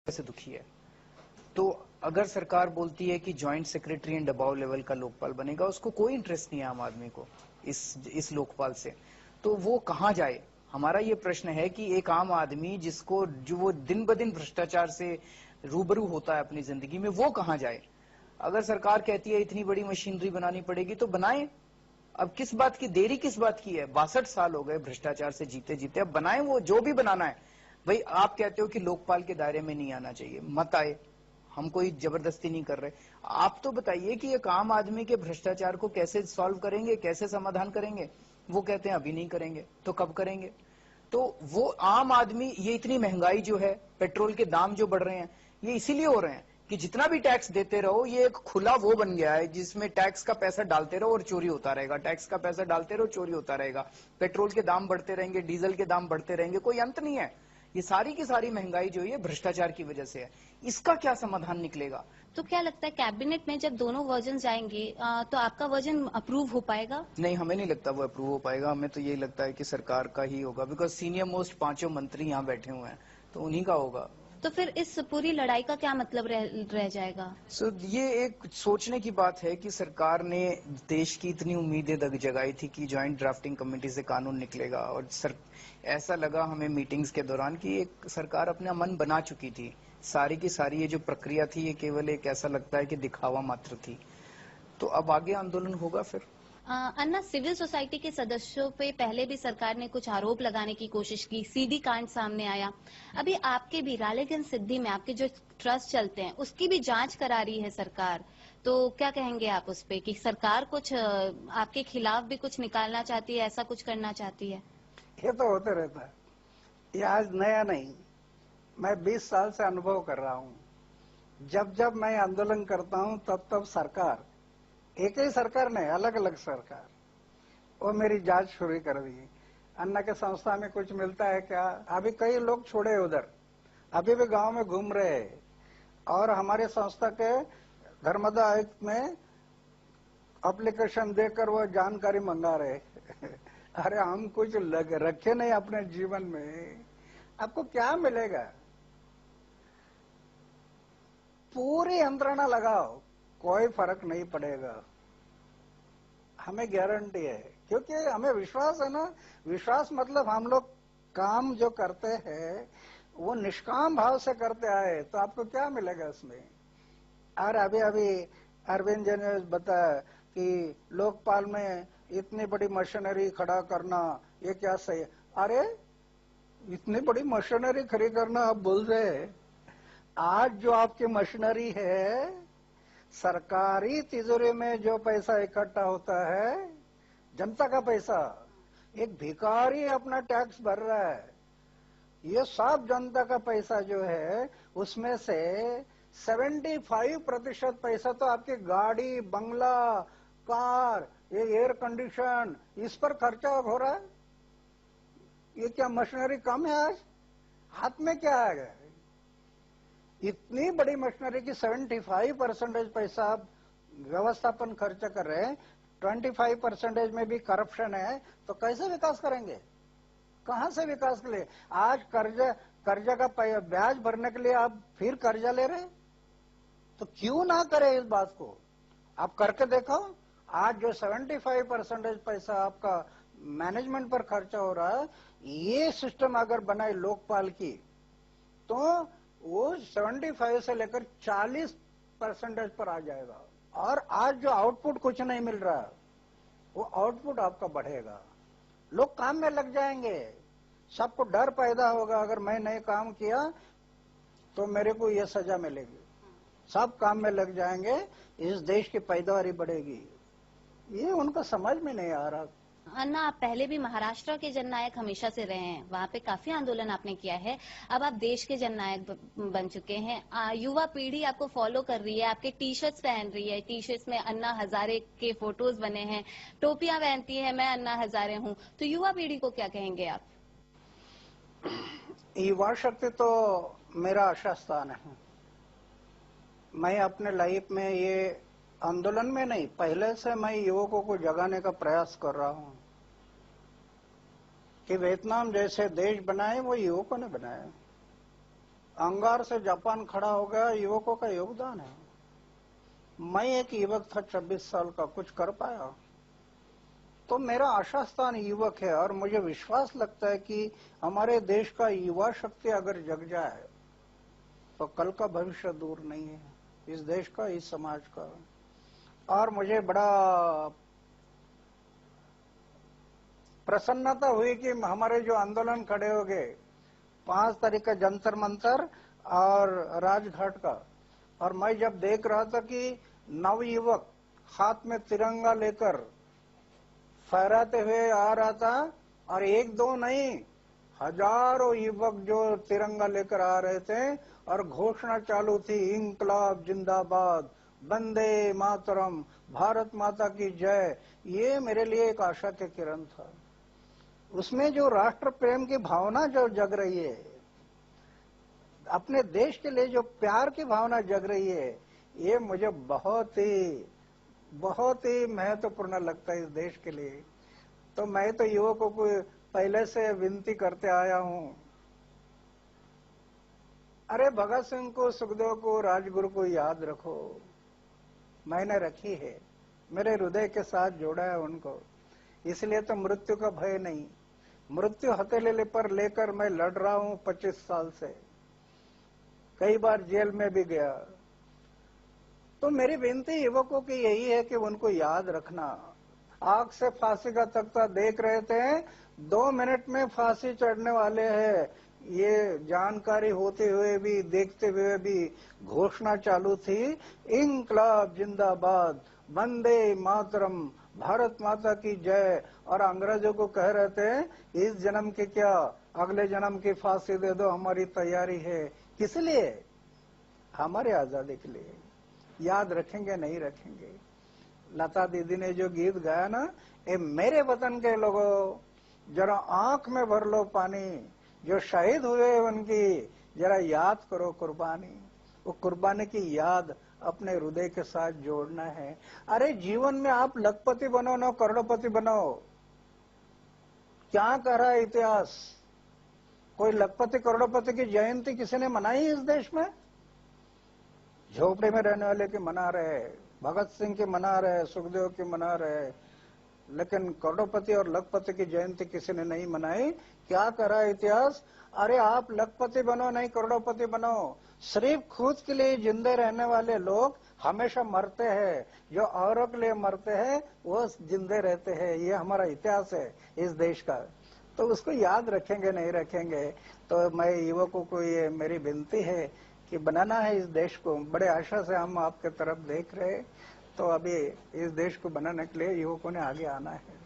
से दुखी है। तो अगर सरकार बोलती है कि ज्वाइंट सेक्रेटरी एंड दबाव लेवल का लोकपाल बनेगा, उसको कोई इंटरेस्ट नहीं है आम आदमी को इस लोकपाल से, तो वो कहां जाए? हमारा ये प्रश्न है कि एक आम आदमी जिसको जो वो दिन ब दिन भ्रष्टाचार से रूबरू होता है अपनी जिंदगी में, वो कहां जाए? अगर सरकार कहती है इतनी बड़ी मशीनरी बनानी पड़ेगी तो बनाए। अब किस बात की देरी, किस बात की है? 62 साल हो गए भ्रष्टाचार से जीते जीते, अब बनाए वो जो भी बनाना है। भाई आप कहते हो कि लोकपाल के दायरे में नहीं आना चाहिए, मत आए, हम कोई जबरदस्ती नहीं कर रहे। आप तो बताइए कि एक आम आदमी के भ्रष्टाचार को कैसे सॉल्व करेंगे, कैसे समाधान करेंगे? वो कहते हैं अभी नहीं करेंगे, तो कब करेंगे? तो वो आम आदमी, ये इतनी महंगाई जो है, पेट्रोल के दाम जो बढ़ रहे हैं, ये इसीलिए हो रहे हैं कि जितना भी टैक्स देते रहो, ये एक खुला वो बन गया है जिसमें टैक्स का पैसा डालते रहो और चोरी होता रहेगा, टैक्स का पैसा डालते रहो, चोरी होता रहेगा। पेट्रोल के दाम बढ़ते रहेंगे, डीजल के दाम बढ़ते रहेंगे, कोई अंत नहीं है। ये सारी की सारी महंगाई जो है भ्रष्टाचार की वजह से है। इसका क्या समाधान निकलेगा? तो क्या लगता है कैबिनेट में जब दोनों वर्जन जाएंगे तो आपका वर्जन अप्रूव हो पाएगा? नहीं, हमें नहीं लगता वो अप्रूव हो पाएगा। हमें तो यही लगता है कि सरकार का ही होगा, बिकॉज सीनियर मोस्ट 5 मंत्री यहाँ बैठे हुए हैं, तो उन्हीं का होगा। तो फिर इस पूरी लड़ाई का क्या मतलब रह जाएगा? ये एक सोचने की बात है कि सरकार ने देश की इतनी उम्मीदें जगाई थी कि ज्वाइंट ड्राफ्टिंग कमेटी से कानून निकलेगा, और ऐसा लगा हमें मीटिंग्स के दौरान कि एक सरकार अपना मन बना चुकी थी। सारी की सारी ये जो प्रक्रिया थी, ये केवल एक ऐसा लगता है कि दिखावा मात्र थी। तो अब आगे आंदोलन होगा फिर। अन्ना, सिविल सोसाइटी के सदस्यों पे पहले भी सरकार ने कुछ आरोप लगाने की कोशिश की, सीडी कांड सामने आया। अभी आपके भी रालेगंज सिद्धि में आपके जो ट्रस्ट चलते हैं उसकी भी जांच करा रही है सरकार, तो क्या कहेंगे आप उस पे कि सरकार कुछ आपके खिलाफ भी कुछ निकालना चाहती है, ऐसा कुछ करना चाहती है? ये तो होते रहता है, ये आज नया नहीं। मैं 20 साल से अनुभव कर रहा हूँ। जब जब मैं आंदोलन करता हूँ तब तब सरकार, एक ही सरकार नहीं, अलग अलग सरकार, वो मेरी जांच शुरू कर दी। अन्ना के संस्था में कुछ मिलता है क्या? अभी कई लोग छोड़े उधर, अभी भी गांव में घूम रहे हैं, और हमारे संस्था के धर्मदा आयुक्त में एप्लीकेशन देकर वो जानकारी मंगा रहे। अरे हम कुछ रखे नहीं अपने जीवन में, आपको क्या मिलेगा? पूरी यंत्रणा लगाओ, कोई फर्क नहीं पड़ेगा, हमें गारंटी है। क्योंकि हमें विश्वास है ना। विश्वास मतलब हम लोग काम जो करते हैं वो निष्काम भाव से करते आए, तो आपको क्या मिलेगा इसमें? और अभी अभी अरविंद जी ने बताया कि लोकपाल में इतनी बड़ी मशीनरी खड़ा करना, ये क्या सही? अरे इतनी बड़ी मशीनरी खड़ी करना आप बोल रहे हैं, आज जो आपकी मशीनरी है, सरकारी तिजोरी में जो पैसा इकट्ठा होता है, जनता का पैसा, एक भिखारी अपना टैक्स भर रहा है, ये सब जनता का पैसा जो है, उसमें से 75% पैसा तो आपकी गाड़ी, बंगला, कार, ये एयर कंडीशन, इस पर खर्चा हो रहा है। ये क्या मशीनरी कम है? आज हाथ में क्या आ गया? इतनी बड़ी मशीनरी की 75% पैसा आप व्यवस्थापन खर्च कर रहे हैं, 25% में भी करप्शन है, तो कैसे विकास करेंगे? कहां से विकास के लिए? आज कर्जा का ब्याज भरने के लिए आप फिर कर्जा ले रहे हैं, तो क्यों ना करें इस बात को? आप करके देखो। आज जो 75% पैसा आपका मैनेजमेंट पर खर्चा हो रहा है, ये सिस्टम अगर बनाए लोकपाल की, तो वो 75 से लेकर 40% पर आ जाएगा। और आज जो आउटपुट कुछ नहीं मिल रहा, वो आउटपुट आपका बढ़ेगा, लोग काम में लग जाएंगे। सबको डर पैदा होगा, अगर मैं नहीं काम किया तो मेरे को ये सजा मिलेगी। सब काम में लग जाएंगे, इस देश की पैदावारी बढ़ेगी। ये उनको समझ में नहीं आ रहा। अन्ना, आप पहले भी महाराष्ट्र के जननायक हमेशा से रहे हैं, वहाँ पे काफी आंदोलन आपने किया है, अब आप देश के जननायक बन चुके हैं। युवा पीढ़ी आपको फॉलो कर रही है, आपके टी शर्ट्स पहन रही है, टी शर्ट्स में अन्ना हजारे के फोटोज बने हैं, टोपियां पहनती है, मैं अन्ना हजारे हूँ, तो युवा पीढ़ी को क्या कहेंगे आप? युवा शक्ति तो मेरा आशा स्थान है। मैं अपने लाइफ में ये आंदोलन में नहीं, पहले से मैं युवकों को जगाने का प्रयास कर रहा हूं कि वियतनाम जैसे देश बनाए वो युवकों ने बनाया, अंगार से जापान खड़ा हो गया, युवकों का योगदान है। मैं एक युवक था 26 साल का, कुछ कर पाया? तो मेरा आशा स्थान युवक है और मुझे विश्वास लगता है कि हमारे देश का युवा शक्ति अगर जग जाए तो कल का भविष्य दूर नहीं है, इस देश का, इस समाज का। और मुझे बड़ा प्रसन्नता हुई कि हमारे जो आंदोलन खड़े हो गए 5 तारीख का जंतर मंतर और राजघाट का, और मैं जब देख रहा था कि नवयुवक हाथ में तिरंगा लेकर फहराते हुए आ रहा था, और एक दो नहीं, हजारों युवक जो तिरंगा लेकर आ रहे थे और घोषणा चालू थी, इंकलाब जिंदाबाद, वंदे मातरम, भारत माता की जय। ये मेरे लिए एक आशा के किरण था। उसमें जो राष्ट्र प्रेम की भावना जो जग रही है, अपने देश के लिए जो प्यार की भावना जग रही है, ये मुझे बहुत ही महत्वपूर्ण लगता है इस देश के लिए। तो मैं तो युवकों को पहले से विनती करते आया हूं, अरे भगत सिंह को, सुखदेव को, राजगुरु को याद रखो। मैंने रखी है, मेरे हृदय के साथ जोड़ा है उनको, इसलिए तो मृत्यु का भय नहीं। मृत्यु हथेली पर लेकर मैं लड़ रहा हूं 25 साल से, कई बार जेल में भी गया। तो मेरी विनती युवकों की यही है कि उनको याद रखना। आंख से फांसी का तख्ता देख रहे थे, 2 मिनट में फांसी चढ़ने वाले हैं, ये जानकारी होते हुए भी, देखते हुए भी घोषणा चालू थी, इंकलाब जिंदाबाद, वंदे मातरम, भारत माता की जय। और अंग्रेजों को कह रहे थे इस जन्म के क्या, अगले जन्म की फांसी दे दो, हमारी तैयारी है। किस लिए? हमारी आजादी के लिए। याद रखेंगे नहीं रखेंगे? लता दीदी ने जो गीत गाया ना, ये मेरे वतन के लोगों जरा आंख में भर लो पानी, जो शहीद हुए उनकी जरा याद करो कुर्बानी। वो कुर्बानी की याद अपने हृदय के साथ जोड़ना है। अरे जीवन में आप लखपति बनो ना करोड़पति बनो, क्या कह रहा है इतिहास? कोई लखपति करोड़पति की जयंती किसी ने मनाई इस देश में? झोपड़े में रहने वाले की मना रहे, भगत सिंह की मना रहे, सुखदेव की मना रहे, लेकिन करोड़पति और लखपति की जयंती किसी ने नहीं मनाई। क्या करा इतिहास? अरे आप लखपति बनो नहीं करोड़पति बनो, सिर्फ खुद के लिए जिंदे रहने वाले लोग हमेशा मरते हैं, जो औरों के लिए मरते हैं वो जिंदे रहते हैं। ये हमारा इतिहास है इस देश का, तो उसको याद रखेंगे नहीं रखेंगे? तो मैं युवकों को ये मेरी विनती है कि बनाना है इस देश को। बड़े आशा से हम आपके तरफ देख रहे, तो अभी इस देश को बनाने के लिए युवकों ने आगे आना है।